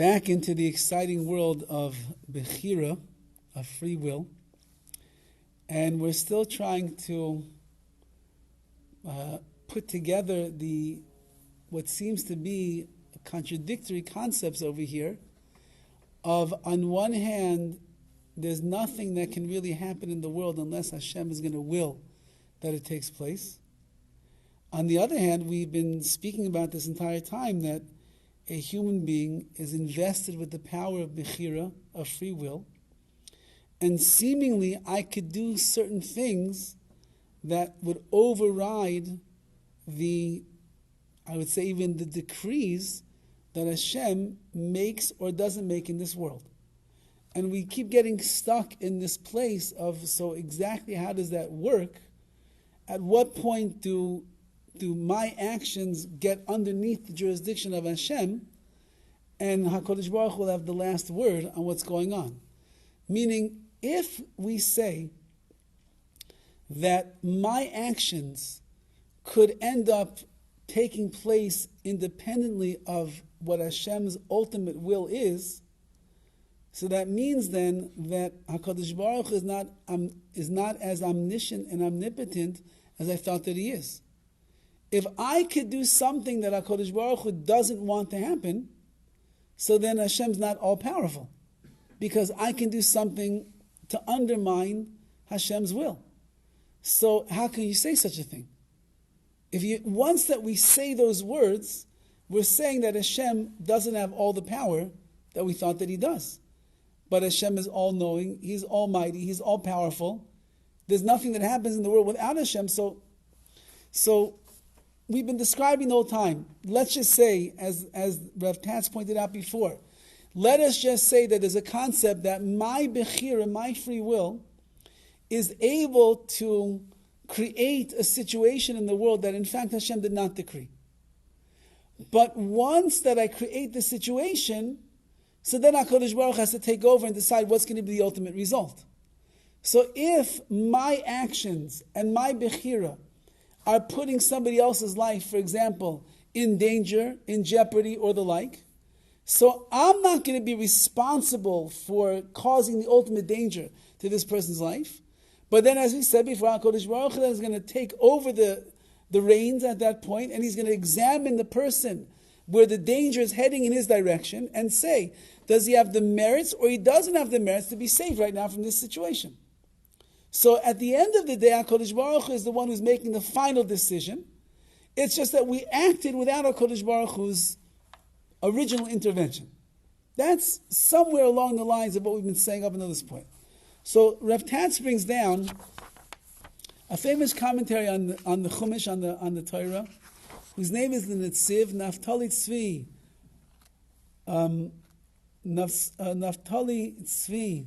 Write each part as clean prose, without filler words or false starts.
back into the exciting world of BECHIRA, of free will. And we're still trying to put together what seems to be contradictory concepts over here of, on one hand, there's nothing that can really happen in the world unless Hashem is going to will that it takes place. On the other hand, we've been speaking about this entire time that a human being is invested with the power of BECHIRA, of free will, and seemingly I could do certain things that would override I would say even the decrees that Hashem makes or doesn't make in this world. And we keep getting stuck in this place of, so exactly how does that work? At what point do my actions get underneath the jurisdiction of Hashem, and HaKadosh Baruch Hu will have the last word on what's going on? Meaning, if we say that my actions could end up taking place independently of what Hashem's ultimate will is, so that means then that HaKadosh Baruch Hu is not as omniscient and omnipotent as I thought that He is. If I could do something that HaKadosh Baruch Hu doesn't want to happen, so then Hashem's not all-powerful, because I can do something to undermine Hashem's will. So how can you say such a thing? Once that we say those words, we're saying that Hashem doesn't have all the power that we thought that He does. But Hashem is all-knowing, He's almighty, He's all-powerful. There's nothing that happens in the world without Hashem. So we've been describing the whole time. Let's just say, as Rav Tatz pointed out before, let us just say that there's a concept that my BECHIRA, my free will, is able to create a situation in the world that in fact Hashem did not decree. But once that I create the situation, so then HaKadosh Baruch Hu has to take over and decide what's going to be the ultimate result. So if my actions and my BECHIRA are putting somebody else's life, for example, in danger, in jeopardy, or the like, so I'm not going to be responsible for causing the ultimate danger to this person's life. But then, as we said before, HaKadosh Baruch Hu is going to take over the reins at that point, and He's going to examine the person where the danger is heading in his direction and say, does he have the merits or he doesn't have the merits to be saved right now from this situation? So at the end of the day, HaKadosh Baruch Hu is the one who's making the final decision. It's just that we acted without HaKadosh Baruch Hu's original intervention. That's somewhere along the lines of what we've been saying up until this point. So Rav Tatz brings down a famous commentary on the Chumash, on the Torah, whose name is the Netziv, Naftali Tzvi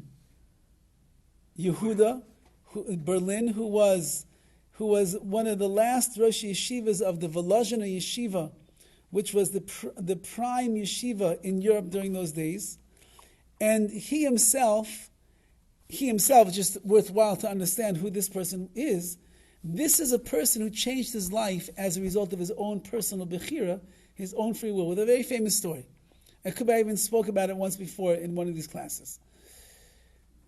Yehuda, Berlin, who was one of the last Rosh Yeshivas of the Volozhina Yeshiva, which was the prime yeshiva in Europe during those days. And he himself, just worthwhile to understand who this person is. This is a person who changed his life as a result of his own personal BECHIRA, his own free will, with a very famous story. I even spoke about it once before in one of these classes.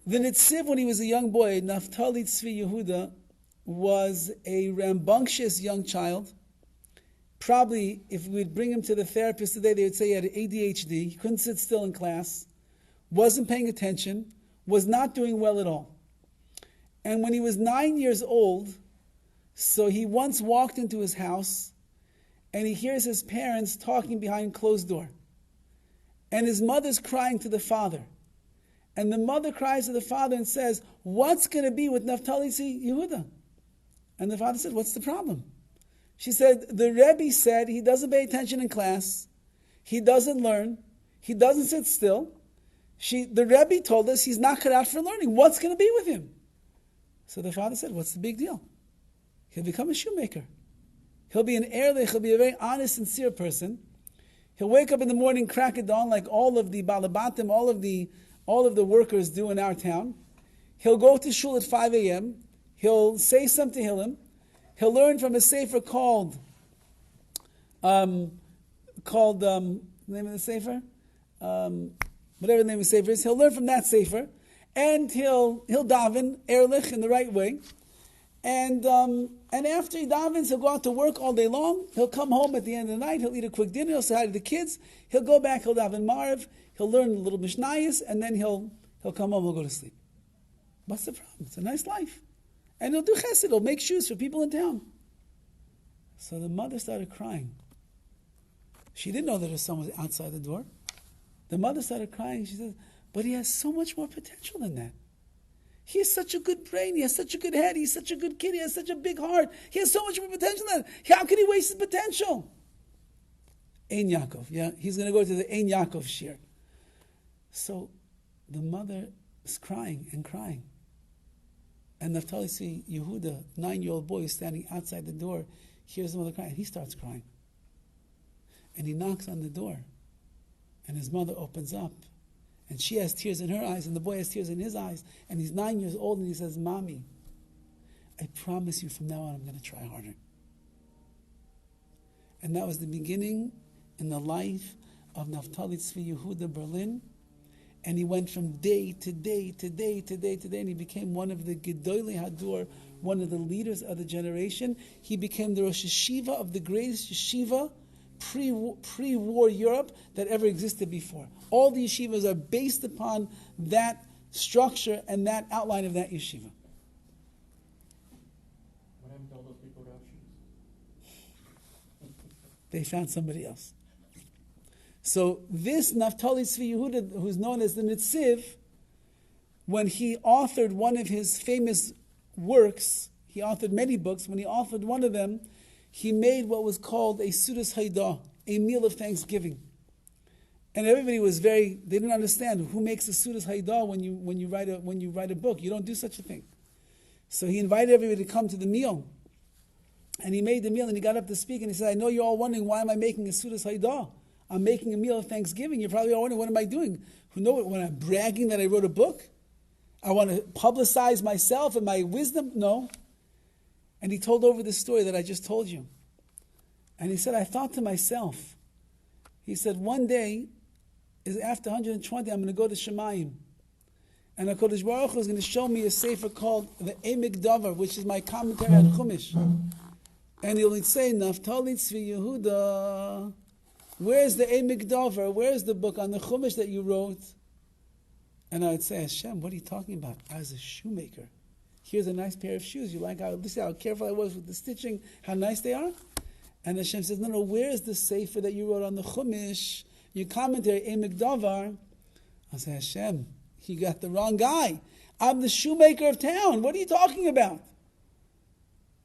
The Netziv, when he was a young boy, Naftali Tzvi Yehuda, was a rambunctious young child. Probably, if we'd bring him to the therapist today, they would say he had ADHD. He couldn't sit still in class, wasn't paying attention, was not doing well at all. And when he was 9 years old, so he once walked into his house, and he hears his parents talking behind closed door. And his mother's crying to the father. And the mother cries to the father and says, what's going to be with Naftali Yehuda? And the father said, what's the problem? She said, the Rebbe said he doesn't pay attention in class, he doesn't learn, he doesn't sit still. The Rebbe told us he's not cut out for learning. What's going to be with him? So the father said, what's the big deal? He'll become a shoemaker. He'll be an ehrlich, he'll be a very honest, sincere person. He'll wake up in the morning, crack it dawn like all of the balabatim, all of the workers do in our town. He'll go to shul at 5 a.m. He'll say some tehillim. He'll learn from a sefer called the name of the sefer? whatever the name of the sefer is, he'll learn from that sefer, and he'll daven ehrlich in the right way. And after he davens, he'll go out to work all day long. He'll come home at the end of the night. He'll eat a quick dinner. He'll say hi to the kids. He'll go back. He'll daven Mariv. He'll learn a little Mishnayos, and then he'll come home. He'll go to sleep. What's the problem? It's a nice life, and he'll do chesed. He'll make shoes for people in town. So the mother started crying. She didn't know that her son was outside the door. The mother started crying. She said, "But he has so much more potential than that. He has such a good brain. He has such a good head. He's such a good kid. He has such a big heart. He has so much more potential than that. How could he waste his potential?" Ein Yaakov. Yeah, he's going to go to the Ein Yaakov shir. So the mother is crying and crying. And Naftali see Yehuda, 9-year-old boy, is standing outside the door, hears the mother crying. He starts crying. And he knocks on the door. And his mother opens up. And she has tears in her eyes, and the boy has tears in his eyes. And he's 9 years old, and he says, "Mommy, I promise you from now on I'm going to try harder." And that was the beginning in the life of Naftali Tzvi Yehuda Berlin. And he went from day to day to day to day to day, and he became one of the Gedolei Hadur, one of the leaders of the generation. He became the Rosh Yeshiva of the greatest yeshiva pre-war Europe that ever existed before. All the yeshivas are based upon that structure and that outline of that yeshiva. What happened to all those people without shoes? They found somebody else. So this Naftali Tzvi Yehuda, who's known as the Netziv, when he authored one of his famous works, he authored many books, when he authored one of them, he made what was called a Sudas Haidah, a meal of thanksgiving. And everybody was they didn't understand who makes a Sudas Haidah when you write a book. You don't do such a thing. So he invited everybody to come to the meal. And he made the meal, and he got up to speak, and he said, "I know you're all wondering, why am I making a Sudas Haidah? I'm making a meal of thanksgiving. You're probably all wondering, what am I doing? Who know it? When I'm bragging that I wrote a book? I want to publicize myself and my wisdom? No." And he told over the story that I just told you. And he said, "I thought to myself," he said, "one day, is after 120, I'm going to go to Shemayim. And HaKadosh Baruch Hu is going to show me a sefer called the Emek Davar, which is my commentary on Chumash. And he'll say, Naftali Tzvi Yehuda, where's the Emek Davar? Where's the book on the Chumash that you wrote?" And I would say, "Hashem, what are you talking about? I was a shoemaker. Here's a nice pair of shoes. You like how careful I was with the stitching, how nice they are?" And Hashem says, no, where's the sefer that you wrote on the Chumash? Your commentary, Emek Davar. I say, "Hashem, you got the wrong guy. I'm the shoemaker of town. What are you talking about?"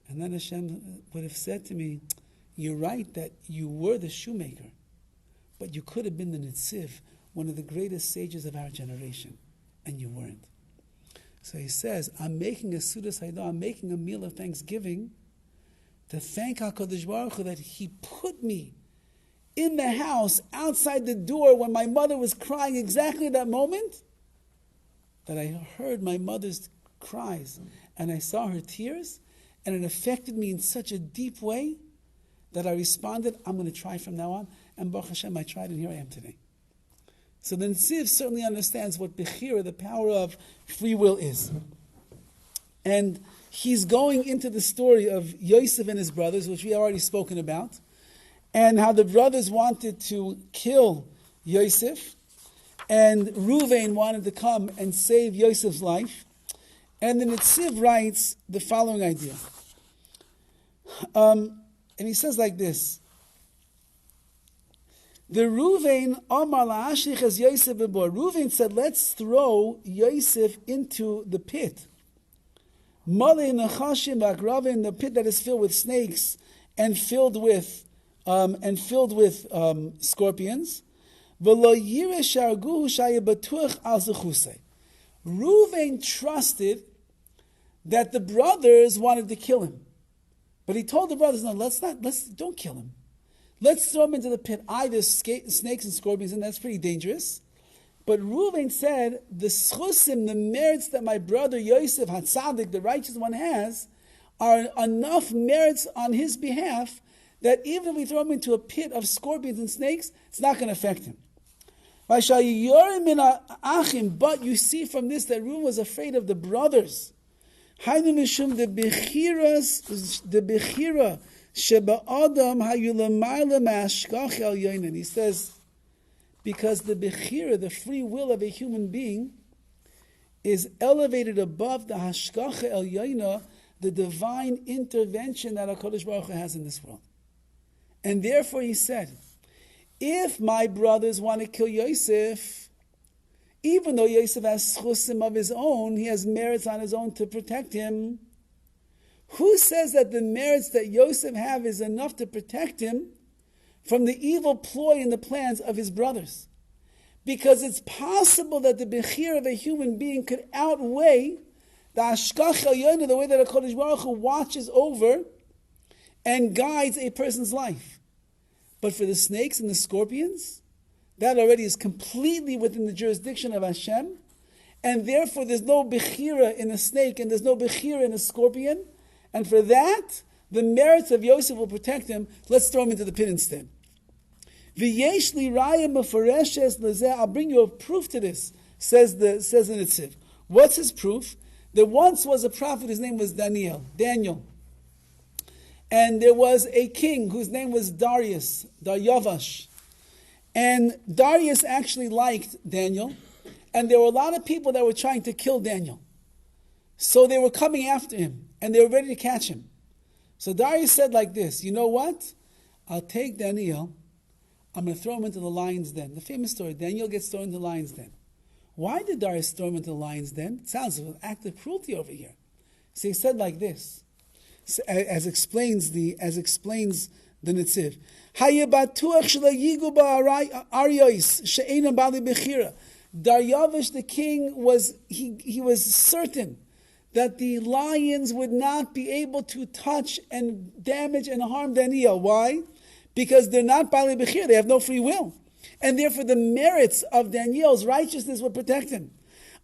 And then Hashem would have said to me, "You're right that you were the shoemaker, but you could have been the Netziv, one of the greatest sages of our generation, and you weren't." So he says, I'm making a Sudas Haidah, I'm making a meal of thanksgiving to thank HaKadosh Baruch Hu that he put me in the house outside the door when my mother was crying exactly at that moment, that I heard my mother's cries and I saw her tears, and it affected me in such a deep way that I responded, I'm going to try from now on. And Baruch Hashem, I tried, and here I am today. So the Netziv certainly understands what BECHIRA, the power of free will, is. And he's going into the story of Yosef and his brothers, which we have already spoken about, and how the brothers wanted to kill Yosef, and Ruvain wanted to come and save Yosef's life. And the Netziv writes the following idea. And he says like this. The Ruvain Amar la'ashlich as Yosef b'bor. Ruvain said, let's throw Yosef into the pit. Malei nachashim ba'akravim, the pit that is filled with snakes and filled with scorpions. V'lo yireh sharguhu shaya batuach al zechusei. Ruvain trusted that the brothers wanted to kill him, but he told the brothers, "No, don't kill him. Let's throw him into the pit. There's snakes and scorpions, and that's pretty dangerous." But Reuven said, the schusim, the merits that my brother Yosef HaTzadik, the righteous one, has, are enough merits on his behalf that even if we throw him into a pit of scorpions and snakes, it's not going to affect him. But you see from this that Reuben was afraid of the brothers. The BECHIRA sheba'adam hayulamayla ma'ashkach el yoinen. He says, because the BECHIRA, the free will of a human being, is elevated above the hashkacha el yoina, the divine intervention that HaKadosh Baruch Hu has in this world. And therefore he said, if my brothers want to kill Yosef, even though Yosef has schusim of his own, he has merits on his own to protect him. Who says that the merits that Yosef have is enough to protect him from the evil ploy and the plans of his brothers? Because it's possible that the BECHIRA of a human being could outweigh the hashkach el yonah, the way that HaKadosh Baruch Hu watches over and guides a person's life. But for the snakes and the scorpions, that already is completely within the jurisdiction of Hashem, and therefore there's no BECHIRA in a snake and there's no BECHIRA in a scorpion, and for that, the merits of Yosef will protect him. Let's throw him into the pit instead. I'll bring you a proof to this, says the Netziv. What's his proof? There once was a prophet, his name was Daniel. And there was a king whose name was Daryavash. And Darius actually liked Daniel, and there were a lot of people that were trying to kill Daniel. So they were coming after him, and they were ready to catch him. So Darius said like this, you know what? I'll take Daniel, I'm going to throw him into the lion's den. The famous story, Daniel gets thrown into the lion's den. Why did Darius throw him into the lion's den? It sounds like an act of cruelty over here. So he said like this, as explains the Netziv. Daryavish the king was certain that the lions would not be able to touch and damage and harm Daniel. Why? Because they're not Bali Bechira, they have no free will. And therefore the merits of Daniel's righteousness would protect him.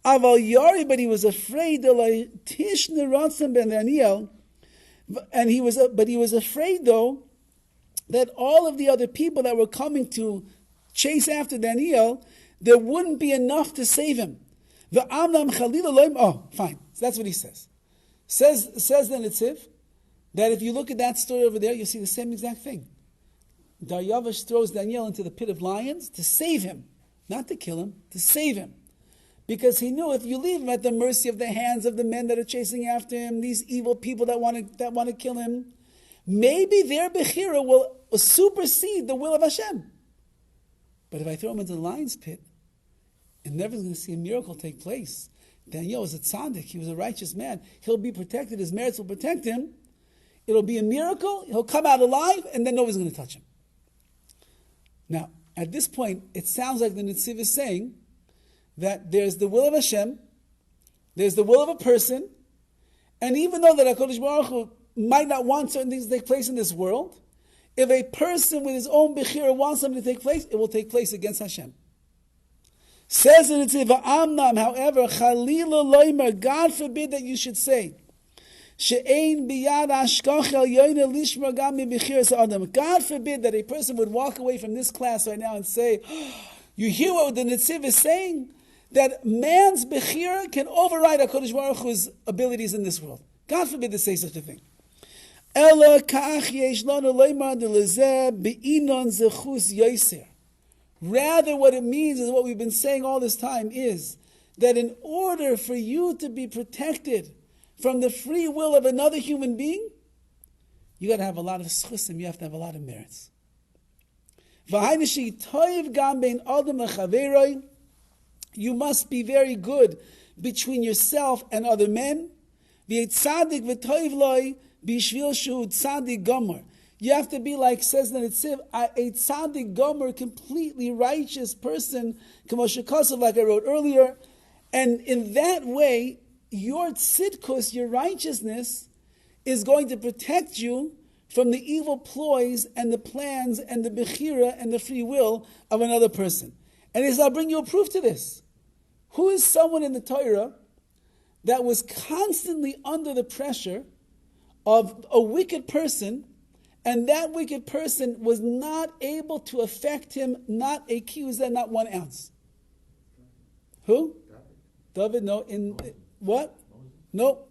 Aval Yari, but he was afraid ben Daniel, and he was afraid though that all of the other people that were coming to chase after Daniel, there wouldn't be enough to save him. Oh, fine. So that's what he says. Says the Netziv that if you look at that story over there, you see the same exact thing. Daryavish throws Daniel into the pit of lions to save him, not to kill him, to save him. Because he knew if you leave him at the mercy of the hands of the men that are chasing after him, these evil people that want to kill him, maybe their BECHIRA will supersede the will of Hashem. But if I throw him into the lion's pit, and never going to see a miracle take place. Daniel was a tzaddik, he was a righteous man. He'll be protected, his merits will protect him. It'll be a miracle, he'll come out alive, and then nobody's going to touch him. Now, at this point, it sounds like the Netziv is saying that there's the will of Hashem, there's the will of a person, and even though that HaKadosh Baruch Hu might not want certain things to take place in this world, if a person with his own BECHIRA wants something to take place, it will take place against Hashem. Says in Netziv, however, Chalila loimer, God forbid that you should say, She'ein biyad hashkach el yoina lishmar gam mi bechiras adam. God forbid that a person would walk away from this class right now and say, you hear what the Netziv is saying? That man's BECHIRA can override HaKadosh Baruch Hu's abilities in this world. God forbid to say such a thing. Ela ka'ach yesh lanu loimer delezeh be'inon zechus yoser. Rather, what it means is what we've been saying all this time is that in order for you to be protected from the free will of another human being, you got to have a lot of schusim, you have to have a lot of merits. You must be very good between yourself and other men. You have to be like, says the Netziv, a tzaddik gomer, completely righteous person, like I wrote earlier. And in that way, your tzidkus, your righteousness, is going to protect you from the evil ploys and the plans and the BECHIRA and the free will of another person. And he says, I'll bring you a proof to this. Who is someone in the Torah that was constantly under the pressure of a wicked person, and that wicked person was not able to affect him, not a kiyuzah, not 1 ounce? Who? Dovid, no. What? No.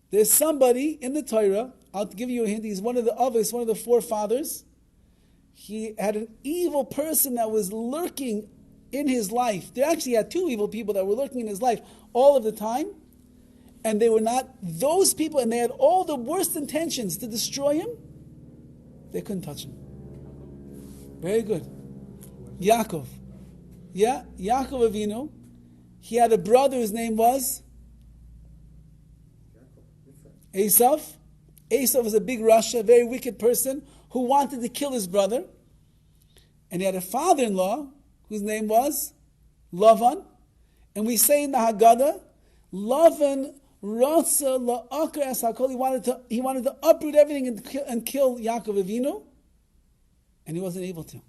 There's somebody in the Torah, I'll give you a hint, he's one of the Avos, one of the forefathers. He had an evil person that was lurking in his life. There actually had two evil people that were lurking in his life all of the time. And they were not those people, and they had all the worst intentions to destroy him. They couldn't touch him. Very good. Yaakov. Yeah, Yaakov Avinu. He had a brother, his name was Esav. Esav was a big Rasha, a very wicked person who wanted to kill his brother. And he had a father-in-law whose name was Lavan. And we say in the Haggadah, Lavan Rotza la'akar es hakol. He wanted to uproot everything and kill Yaakov Avinu. And he wasn't able to.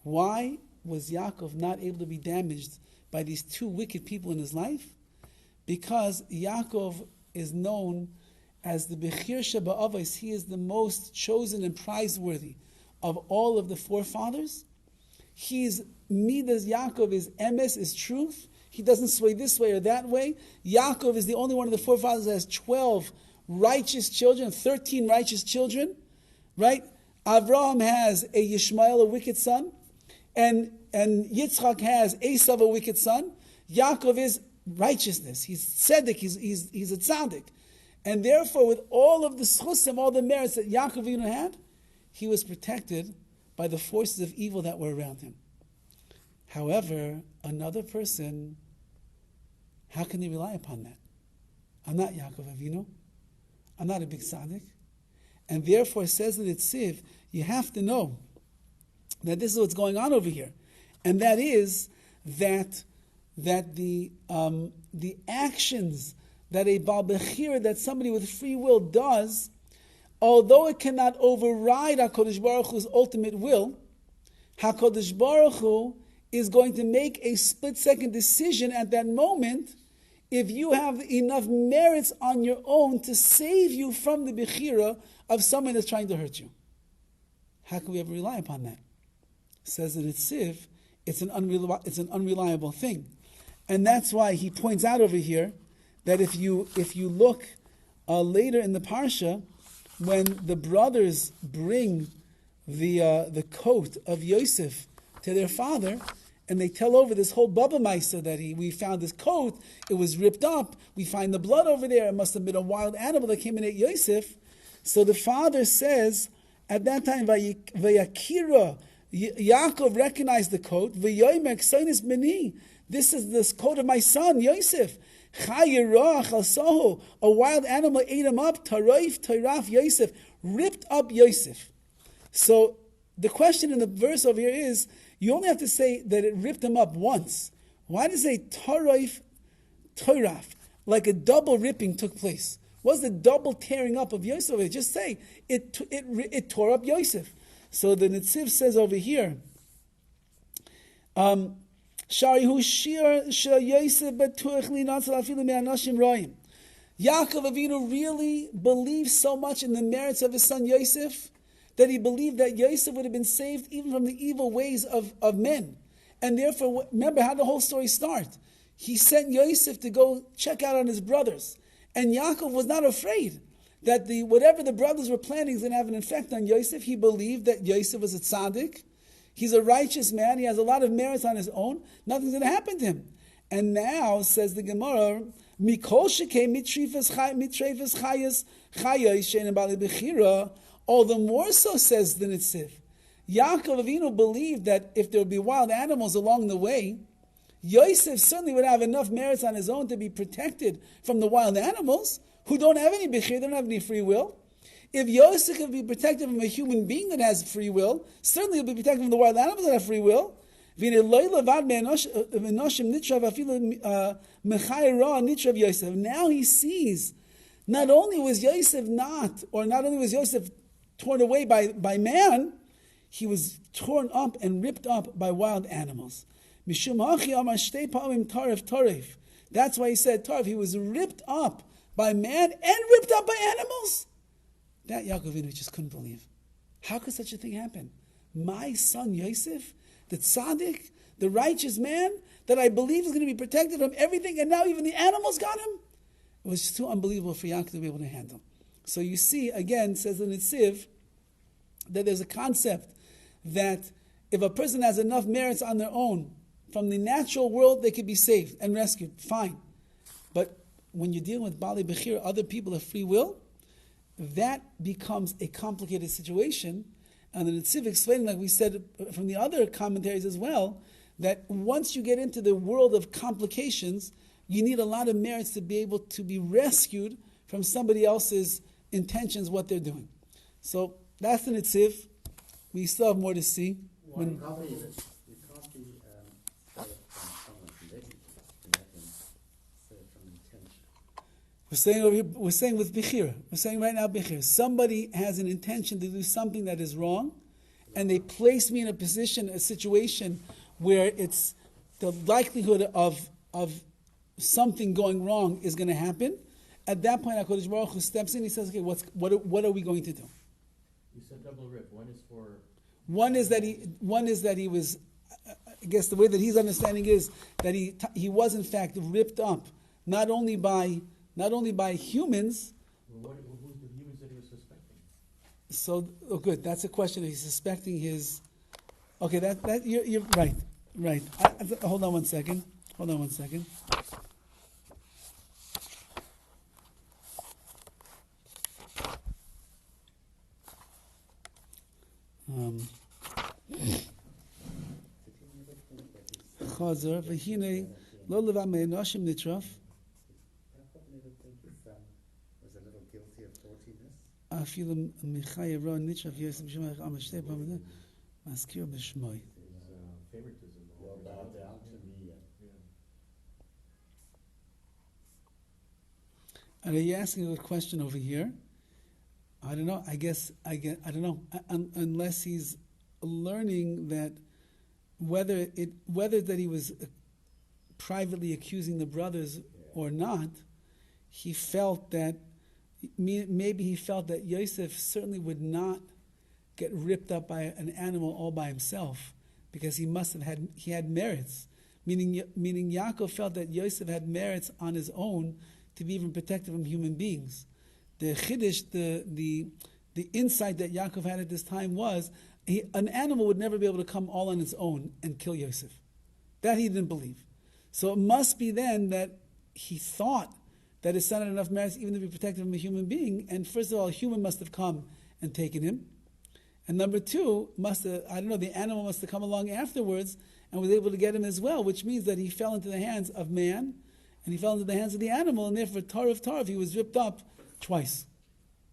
Why was Yaakov not able to be damaged by these two wicked people in his life? Because Yaakov is known as the BECHIRA Ba'avos. He is the most chosen and praiseworthy of all of the forefathers. He's Midas Yaakov is emes, is truth. He doesn't sway this way or that way. Yaakov is the only one of the forefathers that has 12 righteous children, 13 righteous children, right? Avraham has a Yishmael, a wicked son, and Yitzchak has Esav, a wicked son. Yaakov is righteousness. He's tzedek, he's a tzaddik. And therefore, with all of the schusim, all the merits that Yaakov Avinu had, he was protected by the forces of evil that were around him. However, another person, how can they rely upon that? I'm not Yaakov Avinu. I'm not a big tzaddik. And therefore, says the Netziv, you have to know that this is what's going on over here. And that is that the actions that a Baal Bechira, that somebody with free will does, although it cannot override HaKadosh Baruch Hu's ultimate will, HaKadosh Baruch Hu is going to make a split-second decision at that moment if you have enough merits on your own to save you from the Bechira of someone that's trying to hurt you. How can we ever rely upon that? Says the Netziv, it's an unreliable thing. And that's why he points out over here that if you look later in the Parsha, when the brothers bring the coat of Yosef to their father, and they tell over this whole Baba Maisa that we found this coat, it was ripped up, we find the blood over there, it must have been a wild animal that came and ate Yosef. So the father says, at that time, BECHIRA, Yaakov recognized the coat, V'yomer kseinis b'ni, this is this coat of my son, Yosef. A wild animal ate him up, Tairaf Yosef, ripped up Yosef. So the question in the verse over here is, you only have to say that it ripped him up once. Why does it say Tairaf? Like a double ripping took place. What's the double tearing up of Yosef? Just say it tore up Yosef. So the Netziv says over here, Yaakov Avinu really believed so much in the merits of his son Yosef that he believed that Yosef would have been saved even from the evil ways of men. And therefore, remember how the whole story starts. He sent Yosef to go check out on his brothers. And Yaakov was not afraid that whatever the brothers were planning is going to have an effect on Yosef. He believed that Yosef was a tzaddik. He's a righteous man. He has a lot of merits on his own. Nothing's going to happen to him. And now, says the Gemara, Mikol shekei mitrefes chayas she'ein bali bechira. All the more so, says the Netziv, Yaakov Avinu believed that if there would be wild animals along the way, Yosef certainly would have enough merits on his own to be protected from the wild animals who don't have any bechira, don't have any free will. If Yosef can be protected from a human being that has free will, certainly he'll be protected from the wild animals that have free will. Now he sees, not only was Yosef torn away by man, he was torn up and ripped up by wild animals. That's why he said tarif. He was ripped up by man and ripped up by animals. That Yaakov Avinu just couldn't believe. How could such a thing happen? My son Yosef, the tzaddik, the righteous man that I believe is going to be protected from everything, and now even the animals got him. It was just too unbelievable for Yaakov to be able to handle. So you see, again, says the Netziv, that there's a concept that if a person has enough merits on their own, from the natural world, they could be saved and rescued. Fine. But when you're dealing with Bali Bechira, other people of free will, that becomes a complicated situation. And the Netziv explaining, like we said from the other commentaries as well, that once you get into the world of complications, you need a lot of merits to be able to be rescued from somebody else's intentions, what they're doing. So that's the Netziv. We still have more to see. You can't be saved from someone's negligence. You can saved from intention. We're saying over here, we're saying with BECHIRA. We're saying right now BECHIRA. Somebody has an intention to do something that is wrong, and they place me in a position, a situation where it's the likelihood of something going wrong is going to happen. At that point, HaKadosh Baruch Hu steps in. He says, "Okay, what are we going to do?" You said double rip. One is for... One is that he was. I guess the way that he's understanding is that he was in fact ripped up, not only by humans. Well, who's the humans that he was suspecting? So, good. That's a question. He's suspecting his. Okay, that you're right. Right. Hold on one second. Chazer v'hinei lo levamei noshim nitraf. Jacob never think his son was a little guilty of haughtiness. Afilu michayev ro nitraf yosef b'shemay amashtei pamada maskir b'shmoy. Favoritism. You'll bow down to me. And are you asking a good question over here? I don't know. I don't know. Unless he's learning that whether that he was privately accusing the brothers or not, he felt that maybe he felt that Yosef certainly would not get ripped up by an animal all by himself, because he had merits. Meaning Yaakov felt that Yosef had merits on his own to be even protected from human beings. The chiddush, the insight that Yaakov had at this time was an animal would never be able to come all on its own and kill Yosef. That he didn't believe. So it must be then that he thought that his son had enough merits even to be protected from a human being. And first of all, a human must have come and taken him. And number two, the animal must have come along afterwards and was able to get him as well, which means that he fell into the hands of man and he fell into the hands of the animal, and therefore Tarav, he was ripped up twice.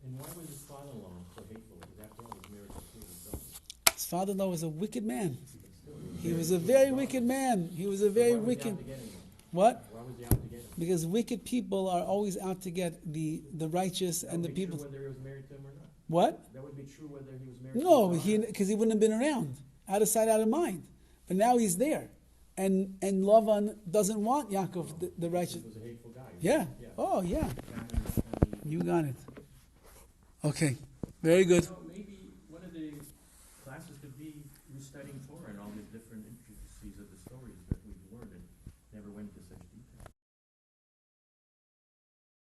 And why was his father-in-law so hateful? Because after all, his marriage was his. His father-in-law was a wicked man. He was a very wicked man. He was a very wicked... What? Why was he out to get him? Because wicked people are always out to get the righteous and the people... That would be true whether he was married to him or not. What? That would be true whether he was married to him or not. Because he wouldn't have been around. Out of sight, out of mind. But now he's there. And Lavan doesn't want Yaakov, the righteous... He was a hateful guy. Yeah. Oh, yeah. You got it. Okay. Very good.